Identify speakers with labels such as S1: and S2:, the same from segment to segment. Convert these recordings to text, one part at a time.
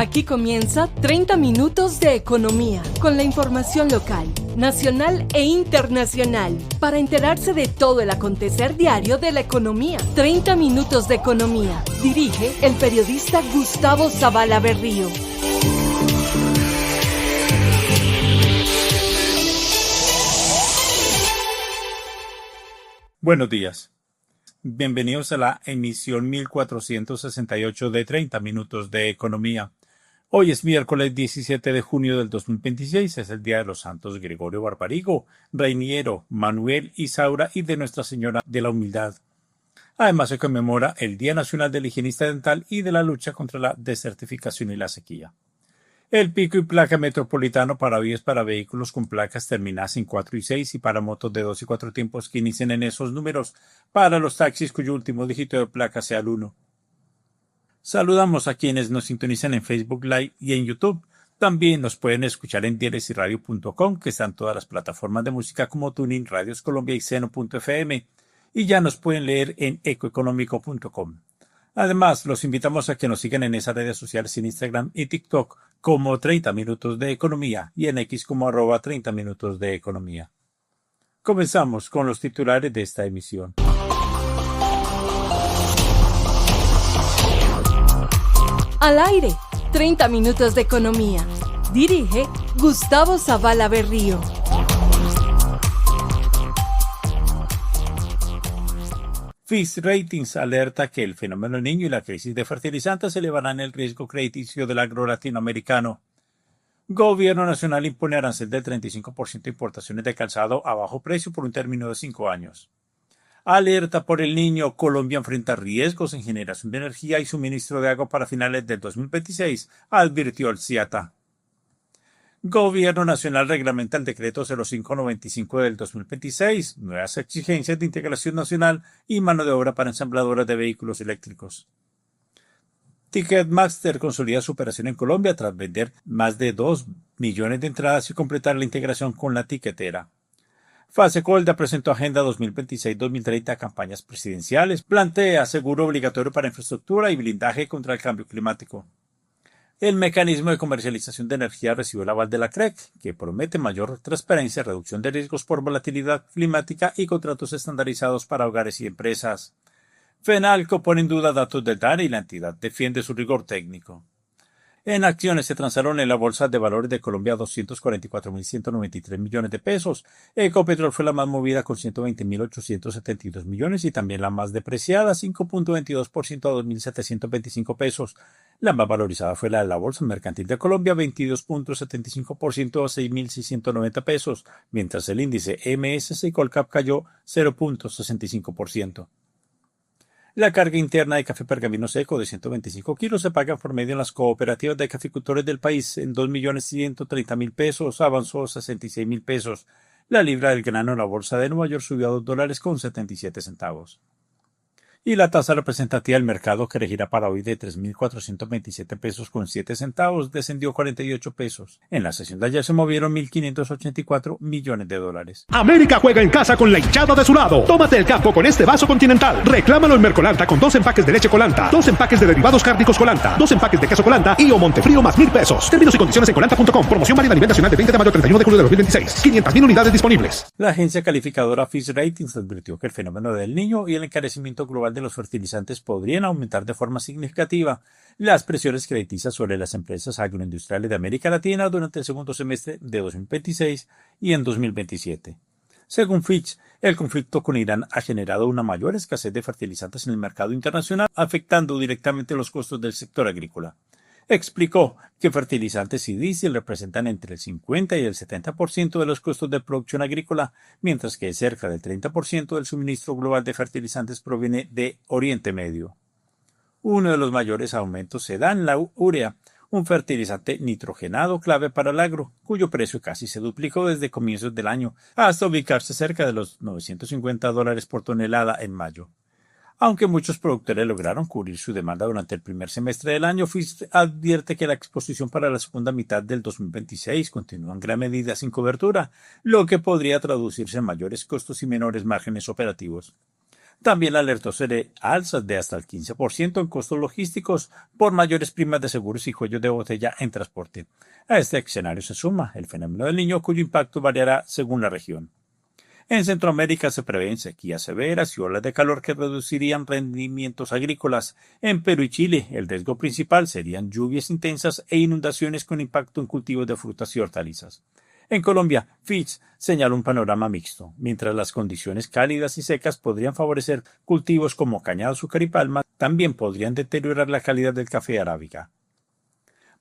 S1: Aquí comienza 30 minutos de economía, con la información local, nacional e internacional, para enterarse de todo el acontecer diario de la economía. 30 minutos de economía. Dirige el periodista Gustavo Zavala Berrío.
S2: Buenos días. Bienvenidos a la emisión 1468 de 30 minutos de economía. Hoy es miércoles 17 de junio del 2026, es el día de los santos Gregorio Barbarigo, Reiniero, Manuel, Isaura y de Nuestra Señora de la Humildad. Además se conmemora el Día Nacional del Higienista Dental y de la lucha contra la desertificación y la sequía. El pico y placa metropolitano para vías para vehículos con placas terminadas en 4 y 6 y para motos de 2 y 4 tiempos que inicien en esos números, para los taxis cuyo último dígito de placa sea el 1. Saludamos a quienes nos sintonizan en Facebook Live y en YouTube. También nos pueden escuchar en diaresiradio.com, que están todas las plataformas de música como Tuning, Radios Colombia y Seno.fm, y ya nos pueden leer en ecoeconómico.com. Además, los invitamos a que nos sigan en esas redes sociales en Instagram y TikTok como 30 Minutos de Economía y en X como @30 Minutos de Economía. Comenzamos con los titulares de esta emisión.
S1: Al aire, 30 minutos de economía. Dirige Gustavo Zavala Berrío.
S2: Fitch Ratings alerta que el fenómeno El Niño y la crisis de fertilizantes elevarán el riesgo crediticio del agro latinoamericano. Gobierno Nacional impone arancel del 35% de importaciones de calzado a bajo precio por un término de 5 años. Alerta por El Niño. Colombia enfrenta riesgos en generación de energía y suministro de agua para finales del 2026, advirtió el CIATA. Gobierno Nacional reglamenta el decreto 0595 del 2026, nuevas exigencias de integración nacional y mano de obra para ensambladoras de vehículos eléctricos. Ticketmaster consolida su operación en Colombia tras vender más de 2 millones de entradas y completar la integración con la tiquetera. Fasecolda presentó Agenda 2026-2030 campañas presidenciales, plantea seguro obligatorio para infraestructura y blindaje contra el cambio climático. El mecanismo de comercialización de energía recibió el aval de la CREC, que promete mayor transparencia, reducción de riesgos por volatilidad climática y contratos estandarizados para hogares y empresas. Fenalco pone en duda datos del DANE y la entidad defiende su rigor técnico. En acciones se transaron en la Bolsa de Valores de Colombia 244.193 millones de pesos. Ecopetrol fue la más movida con 120.872 millones y también la más depreciada, 5.22% a 2.725 pesos. La más valorizada fue la de la Bolsa Mercantil de Colombia, 22.75% a 6.690 pesos, mientras el índice MSCI Colcap cayó 0.65%. La carga interna de café pergamino seco de 125 kilos se paga por medio en las cooperativas de caficultores del país en 2.130.000 pesos, avanzó a 66.000 pesos. La libra del grano en la bolsa de Nueva York subió a $2.77. Y la tasa representativa del mercado, que regirá para hoy de 3.427 pesos con 7 centavos, descendió 48 pesos. En la sesión de ayer se movieron 1.584 millones de dólares.
S3: América juega en casa con la hinchada de su lado. Tómate el campo con este vaso Continental. Reclámalo en Mercolanta con 2 empaques de leche Colanta, 2 empaques de derivados cárnicos Colanta, 2 empaques de queso Colanta y o Montefrío más 1.000 pesos. Términos y condiciones en colanta.com. Promoción válida a nivel nacional de 20 de mayo al 31 de julio de 2026. 500.000 unidades disponibles.
S2: La agencia calificadora Fitch Ratings advirtió que el fenómeno del Niño y el encarecimiento global de los fertilizantes podrían aumentar de forma significativa las presiones crediticias sobre las empresas agroindustriales de América Latina durante el segundo semestre de 2026 y en 2027. Según Fitch, el conflicto con Irán ha generado una mayor escasez de fertilizantes en el mercado internacional, afectando directamente los costos del sector agrícola. Explicó que fertilizantes y diésel representan entre el 50 y el 70% de los costos de producción agrícola, mientras que cerca del 30% del suministro global de fertilizantes proviene de Oriente Medio. Uno de los mayores aumentos se da en la urea, un fertilizante nitrogenado clave para el agro, cuyo precio casi se duplicó desde comienzos del año hasta ubicarse cerca de los $950 por tonelada en mayo. Aunque muchos productores lograron cubrir su demanda durante el primer semestre del año, Fitch advierte que la exposición para la segunda mitad del 2026 continúa en gran medida sin cobertura, lo que podría traducirse en mayores costos y menores márgenes operativos. También alertó sobre alzas de hasta el 15% en costos logísticos por mayores primas de seguros y cuellos de botella en transporte. A este escenario se suma el fenómeno del Niño, cuyo impacto variará según la región. En Centroamérica se prevén sequías severas y olas de calor que reducirían rendimientos agrícolas. En Perú y Chile, el riesgo principal serían lluvias intensas e inundaciones con impacto en cultivos de frutas y hortalizas. En Colombia, Fitch señala un panorama mixto, mientras las condiciones cálidas y secas podrían favorecer cultivos como cañado, azúcar y palma, también podrían deteriorar la calidad del café arábica.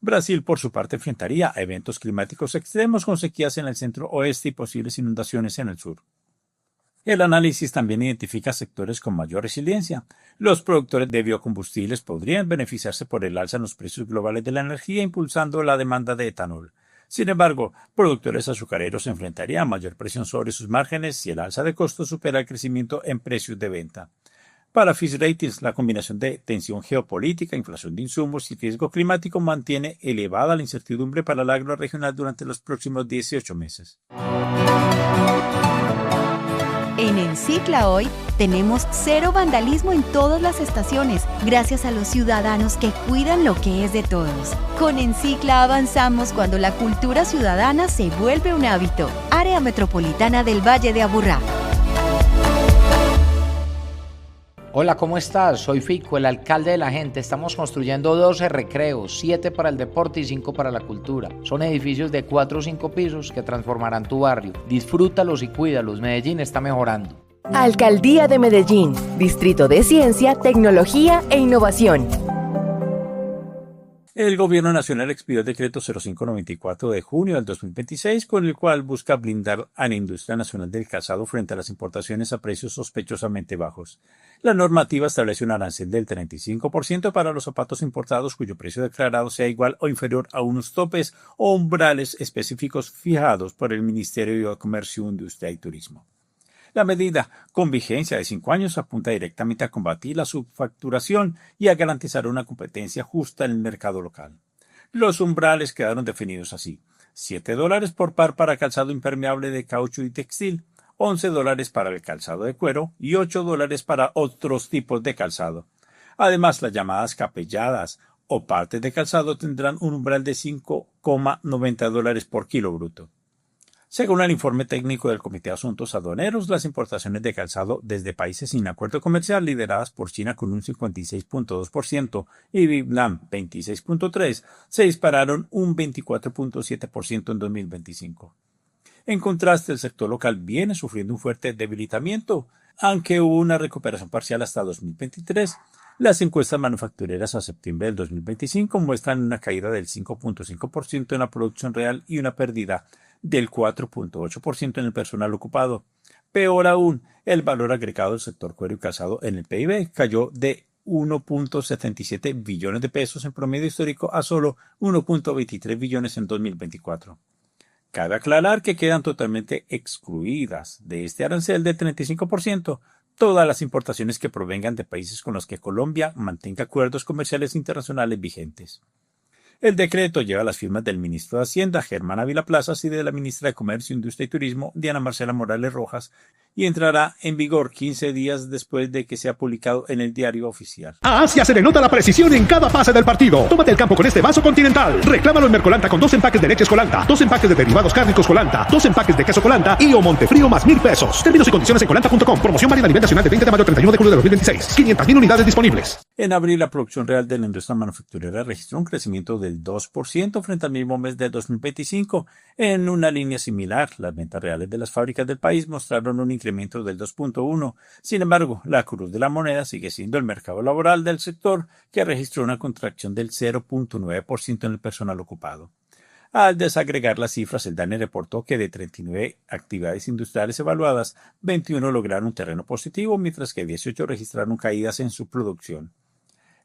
S2: Brasil, por su parte, enfrentaría a eventos climáticos extremos con sequías en el centro oeste y posibles inundaciones en el sur. El análisis también identifica sectores con mayor resiliencia. Los productores de biocombustibles podrían beneficiarse por el alza en los precios globales de la energía, impulsando la demanda de etanol. Sin embargo, productores azucareros se enfrentarían a mayor presión sobre sus márgenes si el alza de costos supera el crecimiento en precios de venta. Para Fitch Ratings, la combinación de tensión geopolítica, inflación de insumos y riesgo climático mantiene elevada la incertidumbre para el agro regional durante los próximos 18 meses.
S4: En Encicla hoy tenemos cero vandalismo en todas las estaciones, gracias a los ciudadanos que cuidan lo que es de todos. Con Encicla avanzamos cuando la cultura ciudadana se vuelve un hábito. Área Metropolitana del Valle de Aburrá.
S5: Hola, ¿cómo estás? Soy Fico, el alcalde de la gente. Estamos construyendo 12 recreos, 7 para el deporte y 5 para la cultura. Son edificios de 4 o 5 pisos que transformarán tu barrio. Disfrútalos y cuídalos. Medellín está mejorando.
S6: Alcaldía de Medellín, Distrito de Ciencia, Tecnología e Innovación.
S2: El Gobierno Nacional expidió el decreto 0594 de junio del 2026, con el cual busca blindar a la industria nacional del calzado frente a las importaciones a precios sospechosamente bajos. La normativa establece un arancel del 35% para los zapatos importados cuyo precio declarado sea igual o inferior a unos topes o umbrales específicos fijados por el Ministerio de Comercio, Industria y Turismo. La medida, con vigencia de 5 años, apunta directamente a combatir la subfacturación y a garantizar una competencia justa en el mercado local. Los umbrales quedaron definidos así: $7 por par para calzado impermeable de caucho y textil, $11 para el calzado de cuero y $8 para otros tipos de calzado. Además, las llamadas capelladas o partes de calzado tendrán un umbral de $5,90 por kilo bruto. Según el informe técnico del Comité de Asuntos Aduaneros, las importaciones de calzado desde países sin acuerdo comercial, lideradas por China con un 56.2% y Vietnam 26.3%, se dispararon un 24.7% en 2025. En contraste, el sector local viene sufriendo un fuerte debilitamiento, aunque hubo una recuperación parcial hasta 2023. Las encuestas manufactureras a septiembre del 2025 muestran una caída del 5.5% en la producción real y una pérdida del 4.8% en el personal ocupado. Peor aún, el valor agregado del sector cuero y calzado en el PIB cayó de 1.77 billones de pesos en promedio histórico a solo 1.23 billones en 2024. Cabe aclarar que quedan totalmente excluidas de este arancel del 35% todas las importaciones que provengan de países con los que Colombia mantenga acuerdos comerciales internacionales vigentes. El decreto lleva las firmas del ministro de Hacienda, Germán Ávila Plazas, y de la ministra de Comercio, Industria y Turismo, Diana Marcela Morales Rojas, y entrará en vigor 15 días después de que sea publicado en el Diario Oficial.
S3: A Asia se le nota la precisión en cada pase del partido. Tómate el campo con este vaso Continental. Reclámalo en Mercolanta con 2 empaques de leches Colanta, 2 empaques de derivados cárnicos Colanta, 2 empaques de queso Colanta y o Montefrío más 1,000 pesos. Términos y condiciones en colanta.com. Promoción válida a nivel nacional de 20 de mayo a 31 de julio de 2026. 500,000 unidades disponibles.
S2: En abril, la producción real de la industria manufacturera registró un crecimiento del 2% frente al mismo mes de 2025. En una línea similar, las ventas reales de las fábricas del país mostraron un incremento del 2.1%. Sin embargo, la cruz de la moneda sigue siendo el mercado laboral del sector, que registró una contracción del 0.9% en el personal ocupado. Al desagregar las cifras, el DANE reportó que de 39 actividades industriales evaluadas, 21 lograron un terreno positivo, mientras que 18 registraron caídas en su producción.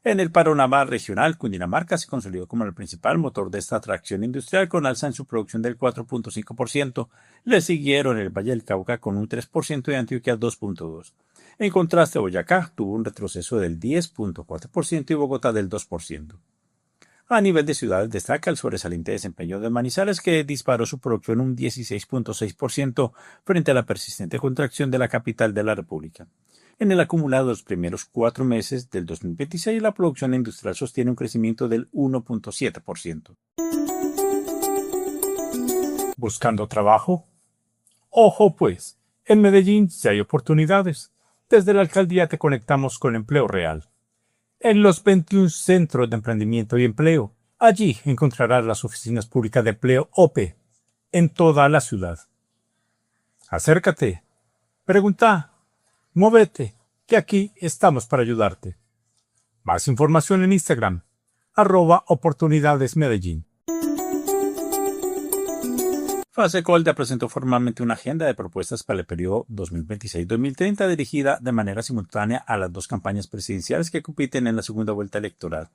S2: En el panorama regional, Cundinamarca se consolidó como el principal motor de esta atracción industrial, con alza en su producción del 4.5%. Le siguieron el Valle del Cauca con un 3% y Antioquia 2.2%. En contraste, Boyacá tuvo un retroceso del 10.4% y Bogotá del 2%. A nivel de ciudades destaca el sobresaliente desempeño de Manizales, que disparó su producción un 16.6% frente a la persistente contracción de la capital de la República. En el acumulado de los primeros 4 meses del 2026, la producción industrial sostiene un crecimiento del 1.7%.
S7: ¿Buscando trabajo? Ojo pues, en Medellín sí hay oportunidades. Desde la alcaldía te conectamos con empleo real. En los 21 centros de emprendimiento y empleo, allí encontrarás las oficinas públicas de empleo OPE en toda la ciudad. Acércate, pregunta, móvete, que aquí estamos para ayudarte. Más información en Instagram, @oportunidadesmedellín.
S2: Fasecolda presentó formalmente una agenda de propuestas para el periodo 2026-2030 dirigida de manera simultánea a las 2 campañas presidenciales que compiten en la segunda vuelta electoral.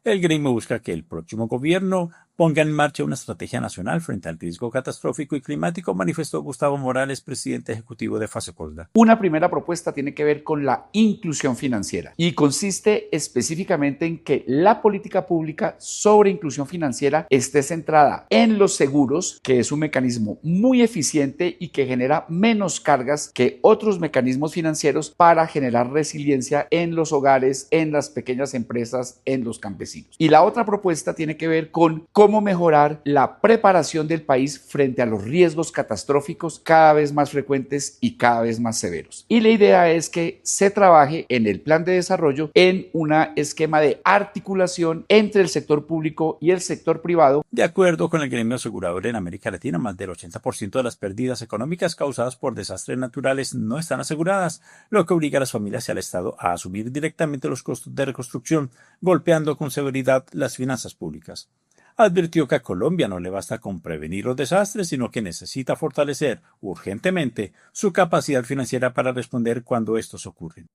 S2: El gremio busca que el próximo gobierno ponga en marcha una estrategia nacional frente al riesgo catastrófico y climático, manifestó Gustavo Morales, presidente ejecutivo de Fasecolda.
S8: Una primera propuesta tiene que ver con la inclusión financiera y consiste específicamente en que la política pública sobre inclusión financiera esté centrada en los seguros, que es un mecanismo muy eficiente y que genera menos cargas que otros mecanismos financieros para generar resiliencia en los hogares, en las pequeñas empresas, en los campesinos. Y la otra propuesta tiene que ver con cómo mejorar la preparación del país frente a los riesgos catastróficos cada vez más frecuentes y cada vez más severos. Y la idea es que se trabaje en el plan de desarrollo en un esquema de articulación entre el sector público y el sector privado.
S2: De acuerdo con el gremio asegurador en América Latina, más del 80% de las pérdidas económicas causadas por desastres naturales no están aseguradas, lo que obliga a las familias y al Estado a asumir directamente los costos de reconstrucción, golpeando con severidad las finanzas públicas. Advirtió que a Colombia no le basta con prevenir los desastres, sino que necesita fortalecer urgentemente su capacidad financiera para responder cuando estos ocurren.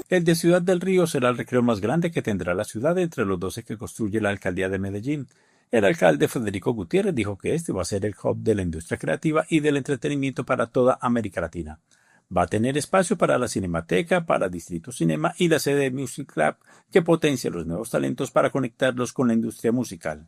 S2: El de Ciudad del Río será el recreo más grande que tendrá la ciudad entre los 12 que construye la alcaldía de Medellín. El alcalde Federico Gutiérrez dijo que este va a ser el hub de la industria creativa y del entretenimiento para toda América Latina. Va a tener espacio para la Cinemateca, para Distrito Cinema y la sede de Music Lab, que potencia los nuevos talentos para conectarlos con la industria musical.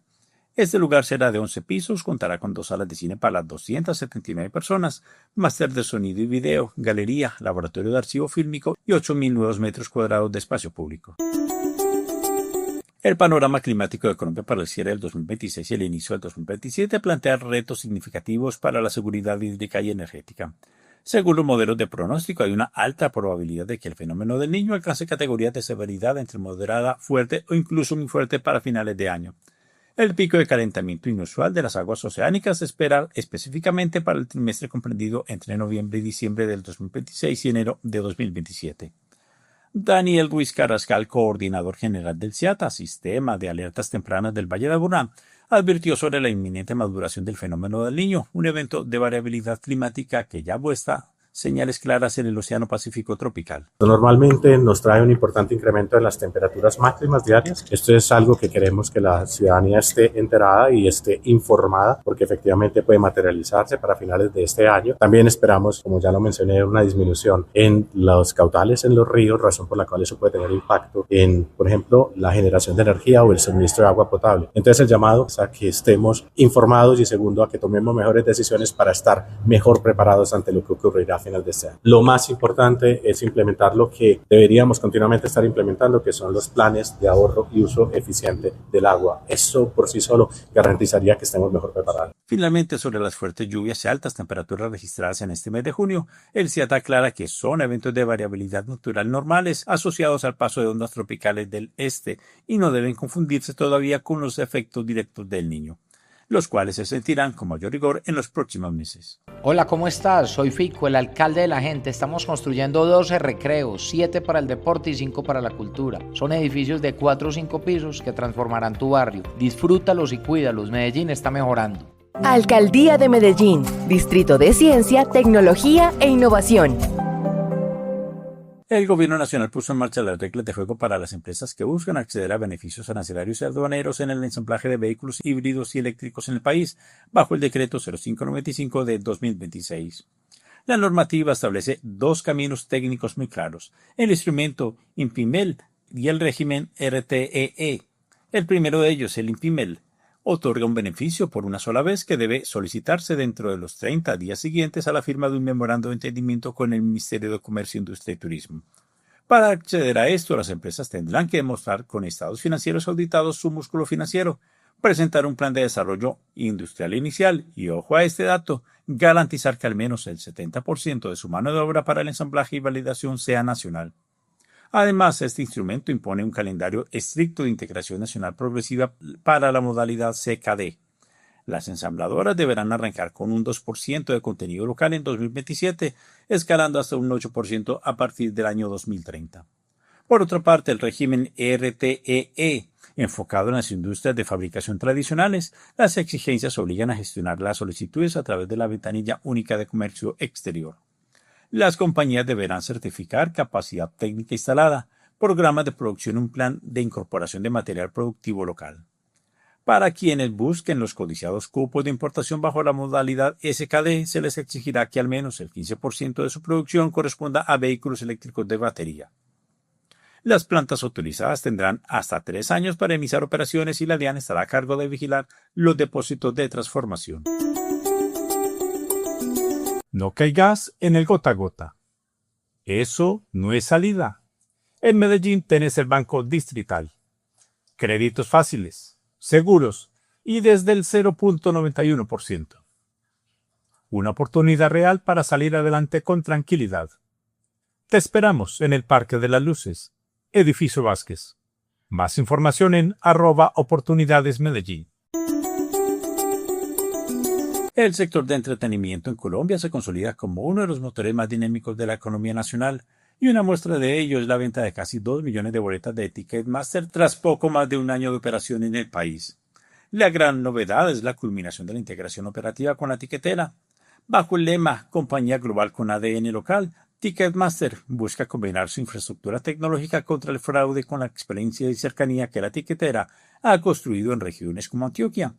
S2: Este lugar será de 11 pisos, contará con 2 salas de cine para las 279 personas, máster de sonido y video, galería, laboratorio de archivo fílmico y 8.000 nuevos metros cuadrados de espacio público. El panorama climático de Colombia para el cierre del 2026 y el inicio del 2027 plantea retos significativos para la seguridad hídrica y energética. Según los modelos de pronóstico, hay una alta probabilidad de que el fenómeno del Niño alcance categorías de severidad entre moderada, fuerte o incluso muy fuerte para finales de año. El pico de calentamiento inusual de las aguas oceánicas se espera específicamente para el trimestre comprendido entre noviembre y diciembre del 2026 y enero de 2027. Daniel Ruiz Carrascal, coordinador general del CIATA, Sistema de Alertas Tempranas del Valle de Aburrá, advirtió sobre la inminente maduración del fenómeno del Niño, un evento de variabilidad climática que ya muestra señales claras en el Océano Pacífico tropical.
S9: Normalmente nos trae un importante incremento en las temperaturas máximas diarias. Esto es algo que queremos que la ciudadanía esté enterada y esté informada, porque efectivamente puede materializarse para finales de este año. También esperamos, como ya lo mencioné, una disminución en los caudales en los ríos, razón por la cual eso puede tener impacto en, por ejemplo, la generación de energía o el suministro de agua potable. Entonces el llamado es a que estemos informados y segundo, a que tomemos mejores decisiones para estar mejor preparados ante lo que ocurrirá a final de este año. Lo más importante es implementar lo que deberíamos continuamente estar implementando, que son los planes de ahorro y uso eficiente del agua. Eso por sí solo garantizaría que estemos mejor preparados.
S2: Finalmente, sobre las fuertes lluvias y altas temperaturas registradas en este mes de junio, el CIATA aclara que son eventos de variabilidad natural normales asociados al paso de ondas tropicales del este y no deben confundirse todavía con los efectos directos del Niño, los cuales se sentirán con mayor rigor en los próximos meses.
S5: Hola, ¿cómo estás? Soy Fico, el alcalde de la gente. Estamos construyendo 12 recreos, 7 para el deporte y 5 para la cultura. Son edificios de 4 o 5 pisos que transformarán tu barrio. Disfrútalos y cuídalos. Medellín está mejorando.
S6: Alcaldía de Medellín, Distrito de Ciencia, Tecnología e Innovación.
S2: El Gobierno Nacional puso en marcha las reglas de juego para las empresas que buscan acceder a beneficios arancelarios y aduaneros en el ensamblaje de vehículos híbridos y eléctricos en el país, bajo el Decreto 0595 de 2026. La normativa establece 2 caminos técnicos muy claros: el instrumento INPIMEL y el régimen RTEE. El primero de ellos, el INPIMEL, otorga un beneficio por una sola vez que debe solicitarse dentro de los 30 días siguientes a la firma de un memorando de entendimiento con el Ministerio de Comercio, Industria y Turismo. Para acceder a esto, las empresas tendrán que demostrar con estados financieros auditados su músculo financiero, presentar un plan de desarrollo industrial inicial y, ojo a este dato, garantizar que al menos el 70% de su mano de obra para el ensamblaje y validación sea nacional. Además, este instrumento impone un calendario estricto de integración nacional progresiva para la modalidad CKD. Las ensambladoras deberán arrancar con un 2% de contenido local en 2027, escalando hasta un 8% a partir del año 2030. Por otra parte, el régimen RTEE, enfocado en las industrias de fabricación tradicionales, las exigencias obligan a gestionar las solicitudes a través de la ventanilla única de comercio exterior. Las compañías deberán certificar capacidad técnica instalada, programas de producción y un plan de incorporación de material productivo local. Para quienes busquen los codiciados cupos de importación bajo la modalidad SKD, se les exigirá que al menos el 15% de su producción corresponda a vehículos eléctricos de batería. Las plantas autorizadas tendrán hasta 3 años para iniciar operaciones y la DIAN estará a cargo de vigilar los depósitos de transformación.
S7: No caigas en el gota a gota. Eso no es salida. En Medellín tenés el Banco Distrital. Créditos fáciles, seguros y desde el 0.91%. Una oportunidad real para salir adelante con tranquilidad. Te esperamos en el Parque de las Luces, Edificio Vázquez. Más información en @oportunidadesmedellín.
S2: El sector de entretenimiento en Colombia se consolida como uno de los motores más dinámicos de la economía nacional, y una muestra de ello es la venta de casi 2 millones de boletas de Ticketmaster tras poco más de un año de operación en el país. La gran novedad es la culminación de la integración operativa con la tiquetera. Bajo el lema Compañía Global con ADN Local, Ticketmaster busca combinar su infraestructura tecnológica contra el fraude con la experiencia y cercanía que la tiquetera ha construido en regiones como Antioquia.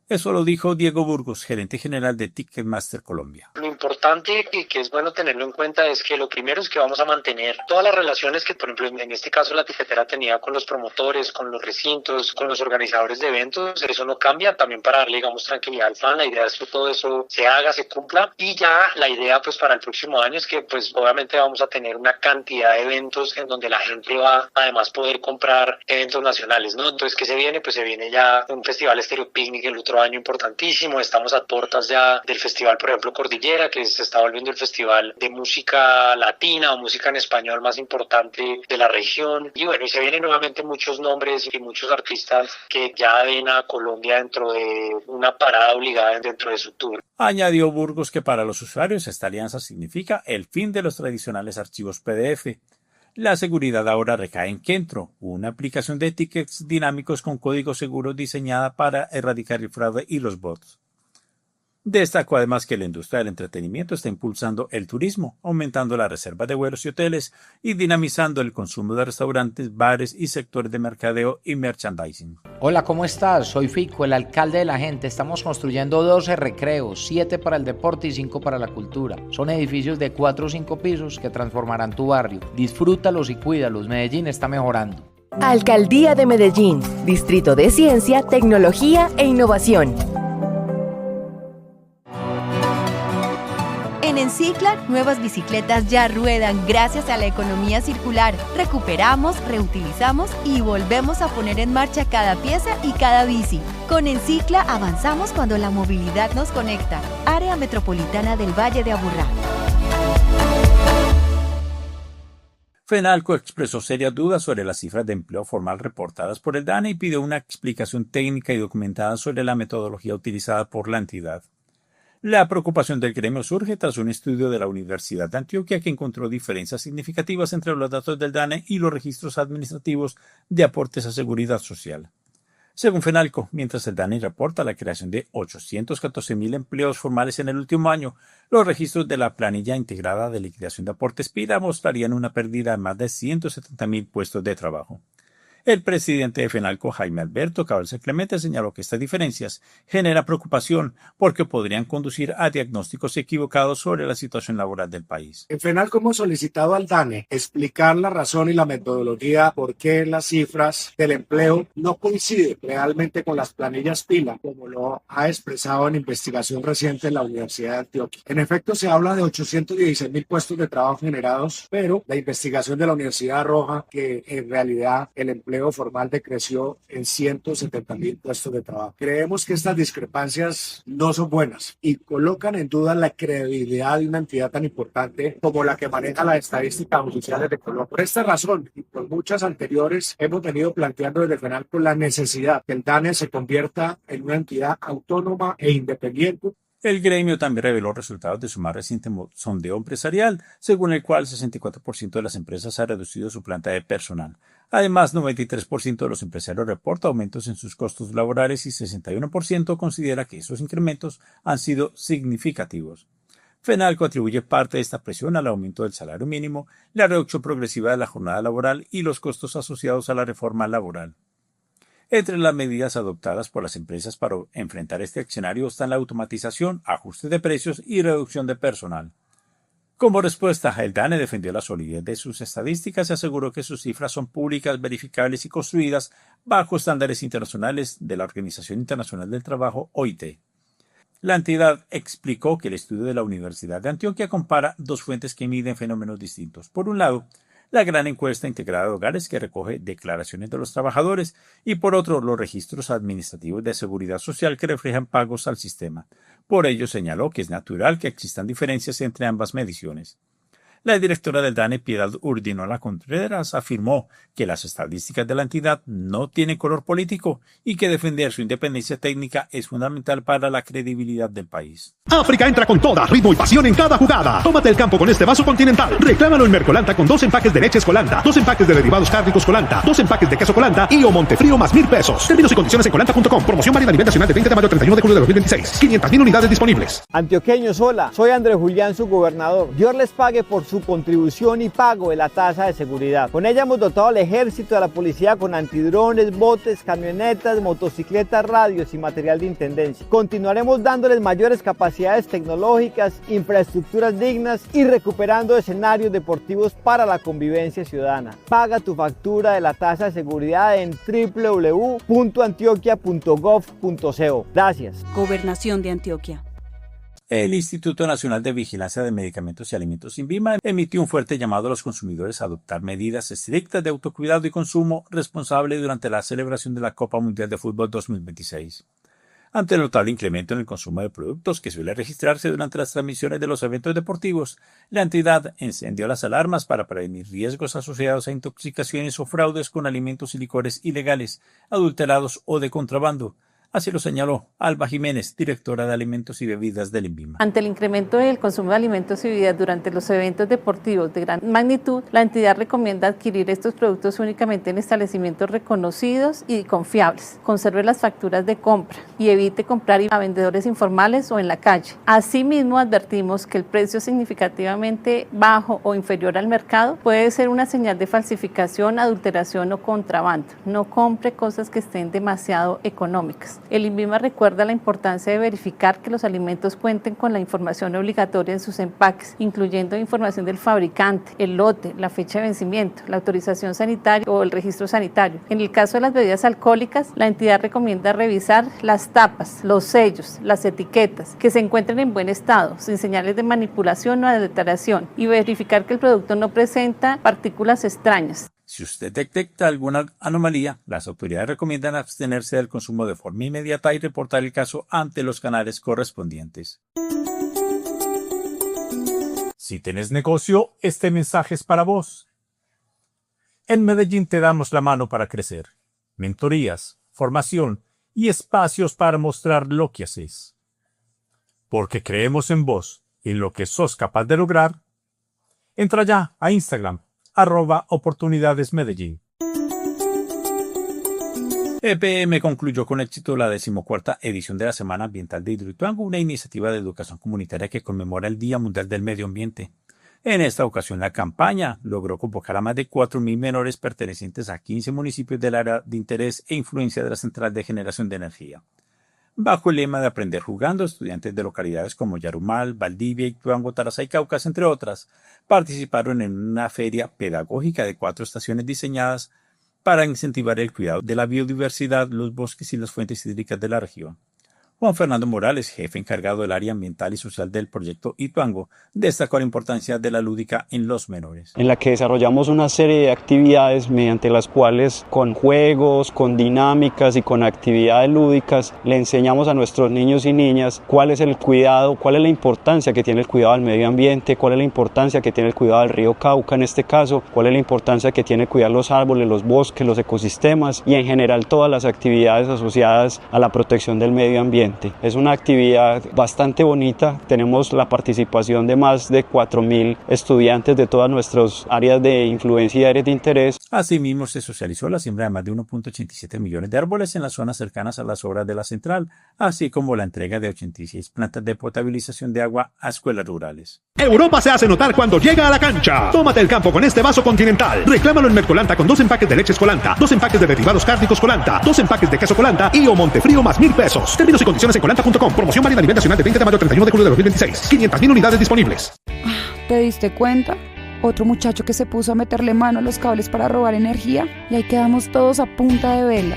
S2: Eso lo dijo Diego Burgos, gerente general de Ticketmaster Colombia.
S10: Lo importante que es bueno tenerlo en cuenta es que lo primero es que vamos a mantener todas las relaciones que, por ejemplo, en este caso la tiquetera tenía con los promotores, con los recintos, con los organizadores de eventos. Eso no cambia, también para darle, digamos, tranquilidad al fan. La idea es que todo eso se haga, se cumpla, y ya la idea pues para el próximo año es que pues obviamente vamos a tener una cantidad de eventos en donde la gente va además poder comprar eventos nacionales, ¿no? Entonces, ¿qué se viene? Pues se viene ya un festival Estéreo Picnic el otro año importantísimo. Estamos a puertas ya del festival, por ejemplo, Cordillera, que se está volviendo el festival de música latina o música en español más importante de la región. Y bueno, y se vienen nuevamente muchos nombres y muchos artistas que ya ven a Colombia dentro de una parada obligada dentro de su tour.
S2: Añadió Burgos que para los usuarios esta alianza significa el fin de los tradicionales archivos PDF. La seguridad ahora recae en Kentro, una aplicación de tickets dinámicos con código seguro diseñada para erradicar el fraude y los bots. Destacó además que la industria del entretenimiento está impulsando el turismo, aumentando la reserva de vuelos y hoteles y dinamizando el consumo de restaurantes, bares y sectores de mercadeo y merchandising.
S5: Hola, ¿cómo estás? Soy Fico, el alcalde de la gente. Estamos construyendo 12 recreos, 7 para el deporte y 5 para la cultura. Son edificios de 4 o 5 pisos que transformarán tu barrio. Disfrútalos y cuídalos. Medellín está mejorando.
S6: Alcaldía de Medellín, Distrito de Ciencia, Tecnología e Innovación.
S4: En Encicla, nuevas bicicletas ya ruedan gracias a la economía circular. Recuperamos, reutilizamos y volvemos a poner en marcha cada pieza y cada bici. Con Encicla avanzamos cuando la movilidad nos conecta. Área Metropolitana del Valle de Aburrá.
S2: FENALCO expresó serias dudas sobre las cifras de empleo formal reportadas por el DANE y pidió una explicación técnica y documentada sobre la metodología utilizada por la entidad. La preocupación del gremio surge tras un estudio de la Universidad de Antioquia que encontró diferencias significativas entre los datos del DANE y los registros administrativos de aportes a seguridad social. Según FENALCO, mientras el DANE reporta la creación de 814.000 empleos formales en el último año, los registros de la planilla integrada de liquidación de aportes PIRA mostrarían una pérdida de más de 170.000 puestos de trabajo. El presidente de FENALCO, Jaime Alberto Cabalse Clemente, señaló que estas diferencias generan preocupación porque podrían conducir a diagnósticos equivocados sobre la situación laboral del país.
S11: En FENALCO hemos solicitado al DANE explicar la razón y la metodología por qué las cifras del empleo no coinciden realmente con las planillas PILA, como lo ha expresado en investigación reciente en la Universidad de Antioquia. En efecto, se habla de 816.000 puestos de trabajo generados, pero la investigación de la Universidad arroja que en realidad el empleo formal decreció en 170.000 puestos de trabajo. Creemos que estas discrepancias no son buenas y colocan en duda la credibilidad de una entidad tan importante como la que maneja las estadísticas oficiales de Colombia. Por esta razón y por muchas anteriores, hemos venido planteando desde FENALCO la necesidad que el DANE se convierta en una entidad autónoma e independiente.
S2: El gremio también reveló resultados de su más reciente sondeo empresarial, según el cual el 64% de las empresas ha reducido su planta de personal. Además, 93% de los empresarios reporta aumentos en sus costos laborales y 61% considera que esos incrementos han sido significativos. FENALCO atribuye parte de esta presión al aumento del salario mínimo, la reducción progresiva de la jornada laboral y los costos asociados a la reforma laboral. Entre las medidas adoptadas por las empresas para enfrentar este escenario están la automatización, ajuste de precios y reducción de personal. Como respuesta, el DANE defendió la solidez de sus estadísticas y aseguró que sus cifras son públicas, verificables y construidas bajo estándares internacionales de la Organización Internacional del Trabajo, OIT. La entidad explicó que el estudio de la Universidad de Antioquia compara dos fuentes que miden fenómenos distintos. Por un lado, la gran encuesta integrada de hogares que recoge declaraciones de los trabajadores y por otro los registros administrativos de seguridad social que reflejan pagos al sistema. Por ello señaló que es natural que existan diferencias entre ambas mediciones. La directora del DANE, Piedad Urdinola Contreras, afirmó que las estadísticas de la entidad no tienen color político y que defender su independencia técnica es fundamental para la credibilidad del país.
S3: África entra con toda, ritmo y pasión en cada jugada. Tómate el campo con este vaso Continental. Reclámalo en Mercolanta con 2 empaques de leche Colanta, 2 empaques de derivados cárnicos Colanta, 2 empaques de queso Colanta y o Montefrío más 1.000 pesos. Términos y condiciones en colanta.com. Promoción válida a nivel nacional de 20 de mayo al 31 de julio de 2026. 500.000 unidades disponibles.
S12: Antioqueños, hola. Soy Andrés Julián, su gobernador. Dios les pague por su contribución y pago de la tasa de seguridad. Con ella hemos dotado al ejército y a la policía con antidrones, botes, camionetas, motocicletas, radios y material de intendencia. Continuaremos dándoles mayores capacidades tecnológicas, infraestructuras dignas y recuperando escenarios deportivos para la convivencia ciudadana. Paga tu factura de la tasa de seguridad en www.antioquia.gov.co. Gracias.
S13: Gobernación de Antioquia.
S2: El Instituto Nacional de Vigilancia de Medicamentos y Alimentos, INVIMA, emitió un fuerte llamado a los consumidores a adoptar medidas estrictas de autocuidado y consumo responsable durante la celebración de la Copa Mundial de Fútbol 2026. Ante el notable incremento en el consumo de productos que suele registrarse durante las transmisiones de los eventos deportivos, la entidad encendió las alarmas para prevenir riesgos asociados a intoxicaciones o fraudes con alimentos y licores ilegales, adulterados o de contrabando. Así lo señaló Alba Jiménez, directora de Alimentos y Bebidas del INVIMA.
S14: Ante el incremento del consumo de alimentos y bebidas durante los eventos deportivos de gran magnitud, la entidad recomienda adquirir estos productos únicamente en establecimientos reconocidos y confiables. Conserve las facturas de compra y evite comprar a vendedores informales o en la calle. Asimismo, advertimos que el precio significativamente bajo o inferior al mercado puede ser una señal de falsificación, adulteración o contrabando. No compre cosas que estén demasiado económicas. El INVIMA recuerda la importancia de verificar que los alimentos cuenten con la información obligatoria en sus empaques, incluyendo información del fabricante, el lote, la fecha de vencimiento, la autorización sanitaria o el registro sanitario. En el caso de las bebidas alcohólicas, la entidad recomienda revisar las tapas, los sellos, las etiquetas, que se encuentren en buen estado, sin señales de manipulación o adulteración, y verificar que el producto no presenta partículas extrañas.
S2: Si usted detecta alguna anomalía, las autoridades recomiendan abstenerse del consumo de forma inmediata y reportar el caso ante los canales correspondientes.
S7: Si tenés negocio, este mensaje es para vos. En Medellín te damos la mano para crecer. Mentorías, formación y espacios para mostrar lo que haces. Porque creemos en vos y en lo que sos capaz de lograr. Entra ya a Instagram, @oportunidadesmedellín.
S2: EPM concluyó con éxito la 14ª edición de la Semana Ambiental de Hidroituango, una iniciativa de educación comunitaria que conmemora el Día Mundial del Medio Ambiente. En esta ocasión, la campaña logró convocar a más de 4.000 menores pertenecientes a 15 municipios del área de interés e influencia de la Central de Generación de Energía. Bajo el lema de Aprender Jugando, estudiantes de localidades como Yarumal, Valdivia, Ituango, Tarazá y Caucas, entre otras, participaron en una feria pedagógica de 4 estaciones diseñadas para incentivar el cuidado de la biodiversidad, los bosques y las fuentes hídricas de la región. Juan Fernando Morales, jefe encargado del área ambiental y social del proyecto Ituango, destacó la importancia de la lúdica en los menores.
S13: En la que desarrollamos una serie de actividades mediante las cuales con juegos, con dinámicas y con actividades lúdicas le enseñamos a nuestros niños y niñas cuál es el cuidado, cuál es la importancia que tiene el cuidado del medio ambiente, cuál es la importancia que tiene el cuidado del río Cauca en este caso, cuál es la importancia que tiene cuidar los árboles, los bosques, los ecosistemas y en general todas las actividades asociadas a la protección del medio ambiente. Es una actividad bastante bonita, tenemos la participación de más de 4.000 estudiantes de todas nuestras áreas de influencia y áreas de interés.
S2: Asimismo, se socializó la siembra de más de 1.87 millones de árboles en las zonas cercanas a las obras de la central, así como la entrega de 86 plantas de potabilización de agua a escuelas rurales.
S3: Europa se hace notar cuando llega a la cancha. Tómate el campo con este vaso Continental. Reclámalo en Mercolanta con 2 empaques de leche Colanta, 2 empaques de derivados cárnicos Colanta, 2 empaques de queso Colanta y o Montefrío más 1.000 pesos. Términos y condiciones en colanta.com. Promoción válida a nivel nacional de 20 de mayo al 31 de julio de 2026. 500.000 unidades disponibles.
S15: ¿Te diste cuenta? Otro muchacho que se puso a meterle mano a los cables para robar energía y ahí quedamos todos a punta de vela.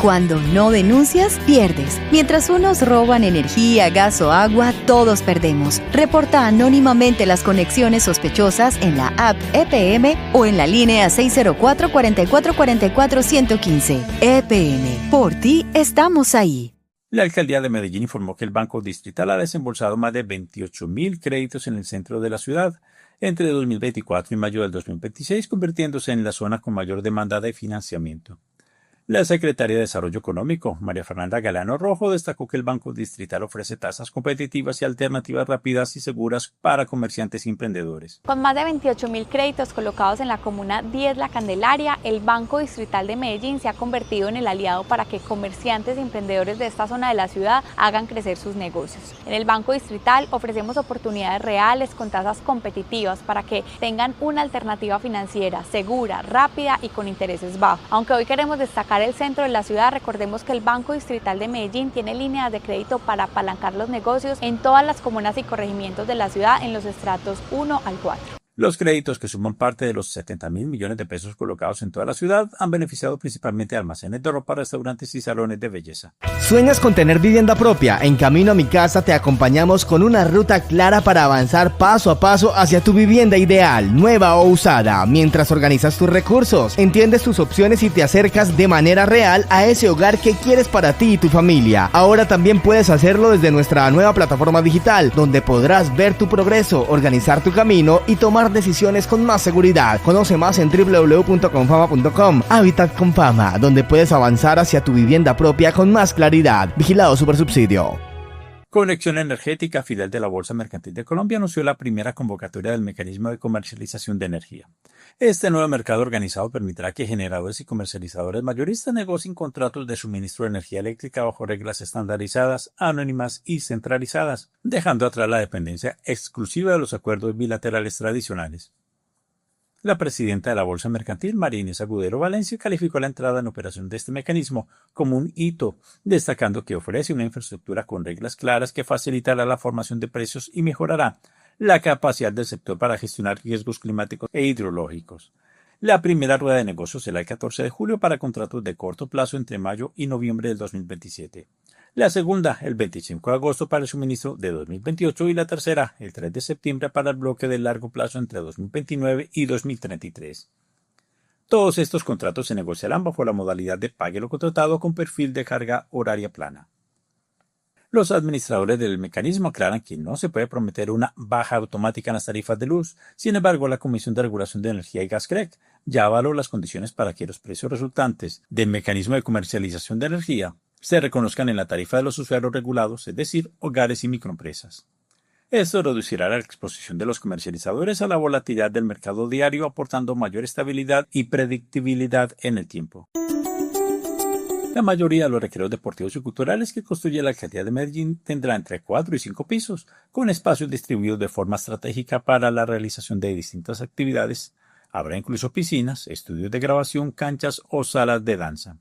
S4: Cuando no denuncias, pierdes. Mientras unos roban energía, gas o agua, todos perdemos. Reporta anónimamente las conexiones sospechosas en la app EPM o en la línea 604-4444-115. EPM. Por ti estamos ahí.
S2: La alcaldía de Medellín informó que el Banco Distrital ha desembolsado más de 28.000 créditos en el centro de la ciudad entre 2024 y mayo del 2026, convirtiéndose en la zona con mayor demanda de financiamiento. La secretaria de Desarrollo Económico, María Fernanda Galano Rojo, destacó que el Banco Distrital ofrece tasas competitivas y alternativas rápidas y seguras para comerciantes y emprendedores.
S16: Con más de 28.000 créditos colocados en la comuna 10 La Candelaria, el Banco Distrital de Medellín se ha convertido en el aliado para que comerciantes y emprendedores de esta zona de la ciudad hagan crecer sus negocios. En el Banco Distrital ofrecemos oportunidades reales con tasas competitivas para que tengan una alternativa financiera segura, rápida y con intereses bajos. Aunque hoy queremos destacar el centro de la ciudad, recordemos que el Banco Distrital de Medellín tiene líneas de crédito para apalancar los negocios en todas las comunas y corregimientos de la ciudad en los estratos 1 al 4.
S2: Los créditos, que suman parte de los 70.000 millones de pesos colocados en toda la ciudad, han beneficiado principalmente a almacenes de ropa, restaurantes y salones de belleza.
S17: ¿Sueñas con tener vivienda propia? En Camino a mi Casa te acompañamos con una ruta clara para avanzar paso a paso hacia tu vivienda ideal, nueva o usada, mientras organizas tus recursos, entiendes tus opciones y te acercas de manera real a ese hogar que quieres para ti y tu familia. Ahora también puedes hacerlo desde nuestra nueva plataforma digital, donde podrás ver tu progreso, organizar tu camino y tomar decisiones con más seguridad. Conoce más en www.confama.com. Hábitat con Fama, donde puedes avanzar hacia tu vivienda propia con más claridad. Vigilado Supersubsidio.
S2: Conexión Energética, filial de la Bolsa Mercantil de Colombia, anunció la primera convocatoria del mecanismo de comercialización de energía. Este nuevo mercado organizado permitirá que generadores y comercializadores mayoristas negocien contratos de suministro de energía eléctrica bajo reglas estandarizadas, anónimas y centralizadas, dejando atrás la dependencia exclusiva de los acuerdos bilaterales tradicionales. La presidenta de la Bolsa Mercantil, María Inés Agudelo Valencia, calificó la entrada en operación de este mecanismo como un hito, destacando que ofrece una infraestructura con reglas claras que facilitará la formación de precios y mejorará la capacidad del sector para gestionar riesgos climáticos e hidrológicos. La primera rueda de negocios será el 14 de julio para contratos de corto plazo entre mayo y noviembre del 2027. La segunda, el 25 de agosto para el suministro de 2028 y la tercera, el 3 de septiembre para el bloque de largo plazo entre 2029 y 2033. Todos estos contratos se negociarán bajo la modalidad de pague lo contratado con perfil de carga horaria plana. Los administradores del mecanismo aclaran que no se puede prometer una baja automática en las tarifas de luz. Sin embargo, la Comisión de Regulación de Energía y Gas CREG ya avaló las condiciones para que los precios resultantes del mecanismo de comercialización de energía se reconozcan en la tarifa de los usuarios regulados, es decir, hogares y microempresas. Esto reducirá la exposición de los comercializadores a la volatilidad del mercado diario, aportando mayor estabilidad y predictibilidad en el tiempo. La mayoría de los recreos deportivos y culturales que construye la alcaldía de Medellín tendrá entre 4 y 5 pisos, con espacios distribuidos de forma estratégica para la realización de distintas actividades. Habrá incluso piscinas, estudios de grabación, canchas o salas de danza.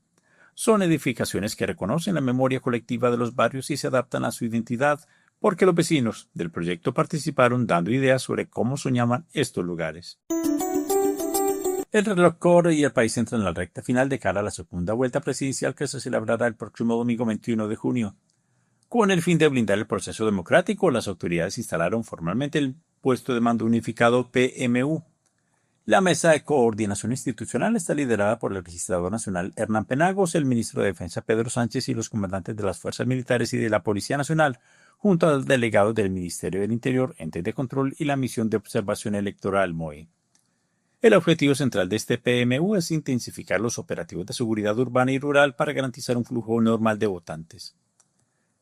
S2: Son edificaciones que reconocen la memoria colectiva de los barrios y se adaptan a su identidad, porque los vecinos del proyecto participaron dando ideas sobre cómo soñaban estos lugares. El reloj corre y el país entra en la recta final de cara a la segunda vuelta presidencial que se celebrará el próximo domingo 21 de junio. Con el fin de blindar el proceso democrático, las autoridades instalaron formalmente el puesto de mando unificado PMU. La Mesa de Coordinación Institucional está liderada por el registrador nacional Hernán Penagos, el ministro de Defensa Pedro Sánchez y los comandantes de las Fuerzas Militares y de la Policía Nacional, junto al delegado del Ministerio del Interior, Entes de Control y la Misión de Observación Electoral MOE. El objetivo central de este PMU es intensificar los operativos de seguridad urbana y rural para garantizar un flujo normal de votantes.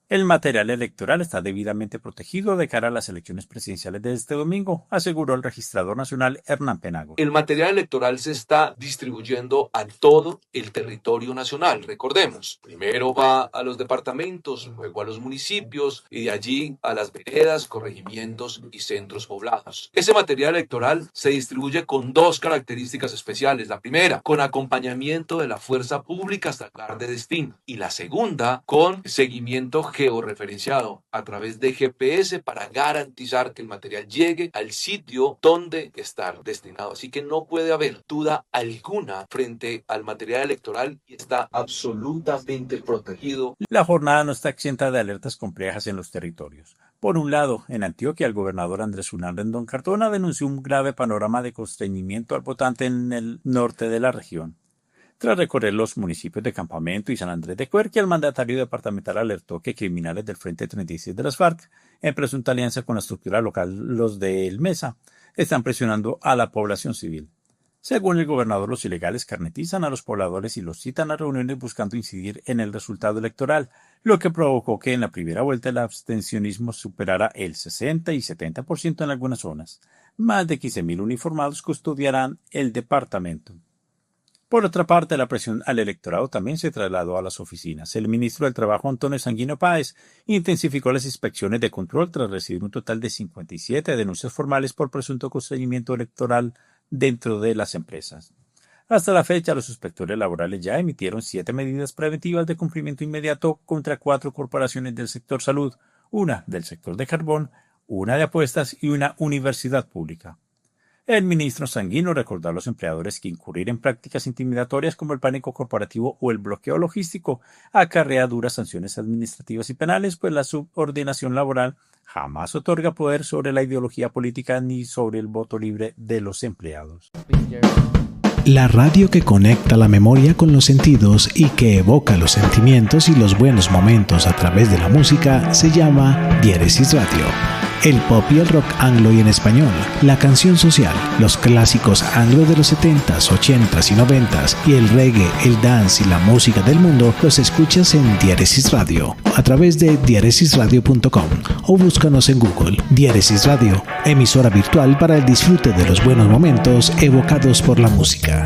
S2: El material electoral está debidamente protegido de cara a las elecciones presidenciales de este domingo, aseguró el registrador nacional Hernán Penagos.
S18: El material electoral se está distribuyendo a todo el territorio nacional. Recordemos, primero va a los departamentos, luego a los municipios y de allí a las veredas, corregimientos y centros poblados. Ese material electoral se distribuye con dos características especiales. La primera, con acompañamiento de la fuerza pública hasta el lugar de destino. Y la segunda, con seguimiento georreferenciado a través de GPS para garantizar que el material llegue al sitio donde está destinado. Así que no puede haber duda alguna frente al material electoral y está absolutamente protegido.
S2: La jornada no está exenta de alertas complejas en los territorios. Por un lado, en Antioquia, el gobernador Andrés Unán Rendón Cardona denunció un grave panorama de constreñimiento al votante en el norte de la región. Tras recorrer los municipios de Campamento y San Andrés de Cuerquia, el mandatario departamental alertó que criminales del Frente 36 de las FARC, en presunta alianza con la estructura local, los de El Mesa, están presionando a la población civil. Según el gobernador, los ilegales carnetizan a los pobladores y los citan a reuniones buscando incidir en el resultado electoral, lo que provocó que en la primera vuelta el abstencionismo superara el 60 y 70% en algunas zonas. Más de 15.000 uniformados custodiarán el departamento. Por otra parte, la presión al electorado también se trasladó a las oficinas. El ministro del Trabajo, Antonio Sanguino Páez, intensificó las inspecciones de control tras recibir un total de 57 denuncias formales por presunto constreñimiento electoral dentro de las empresas. Hasta la fecha, los inspectores laborales ya emitieron 7 medidas preventivas de cumplimiento inmediato contra 4 corporaciones del sector salud, una del sector de carbón, una de apuestas y una universidad pública. El ministro Sanguino recordó a los empleadores que incurrir en prácticas intimidatorias como el pánico corporativo o el bloqueo logístico acarrea duras sanciones administrativas y penales, pues la subordinación laboral jamás otorga poder sobre la ideología política ni sobre el voto libre de los empleados.
S19: La radio que conecta la memoria con los sentidos y que evoca los sentimientos y los buenos momentos a través de la música se llama Diéresis Radio. El pop y el rock anglo y en español, la canción social, los clásicos anglo de los 70s, 80s y 90s y el reggae, el dance y la música del mundo los escuchas en Diéresis Radio a través de diéresisradio.com o búscanos en Google. Diéresis Radio, emisora virtual para el disfrute de los buenos momentos evocados por la música.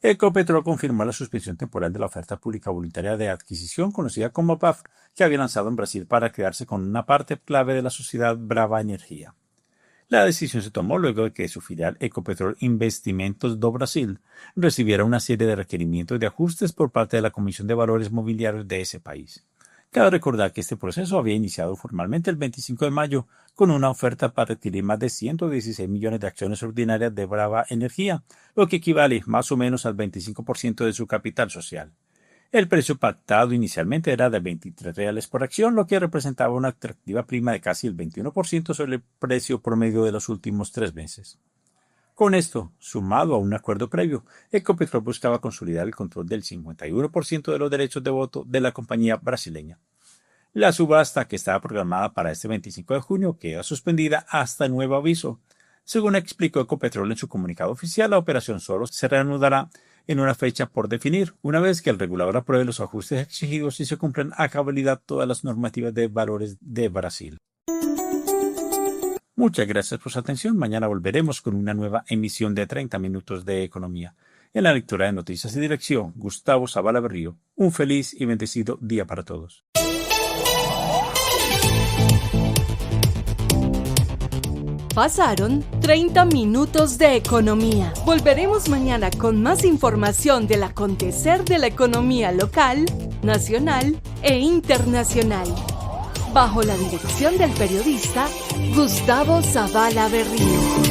S2: Ecopetrol confirmó la suspensión temporal de la oferta pública voluntaria de adquisición conocida como PAF, que había lanzado en Brasil para quedarse con una parte clave de la sociedad Brava Energia. La decisión se tomó luego de que su filial Ecopetrol Investimentos do Brasil recibiera una serie de requerimientos de ajustes por parte de la Comisión de Valores Mobiliarios de ese país. Cabe recordar que este proceso había iniciado formalmente el 25 de mayo con una oferta para adquirir más de 116 millones de acciones ordinarias de Brava Energia, lo que equivale más o menos al 25% de su capital social. El precio pactado inicialmente era de 23 reales por acción, lo que representaba una atractiva prima de casi el 21% sobre el precio promedio de los últimos 3 meses. Con esto, sumado a un acuerdo previo, Ecopetrol buscaba consolidar el control del 51% de los derechos de voto de la compañía brasileña. La subasta, que estaba programada para este 25 de junio, queda suspendida hasta nuevo aviso. Según explicó Ecopetrol en su comunicado oficial, la operación solo se reanudará en una fecha por definir, una vez que el regulador apruebe los ajustes exigidos y se cumplan a cabalidad todas las normativas de valores de Brasil. Muchas gracias por su atención. Mañana volveremos con una nueva emisión de 30 minutos de economía. En la lectura de noticias y dirección, Gustavo Zavala Berrío. Un feliz y bendecido día para todos.
S1: Pasaron 30 minutos de economía. Volveremos mañana con más información del acontecer de la economía local, nacional e internacional. Bajo la dirección del periodista Gustavo Zavala Berrío.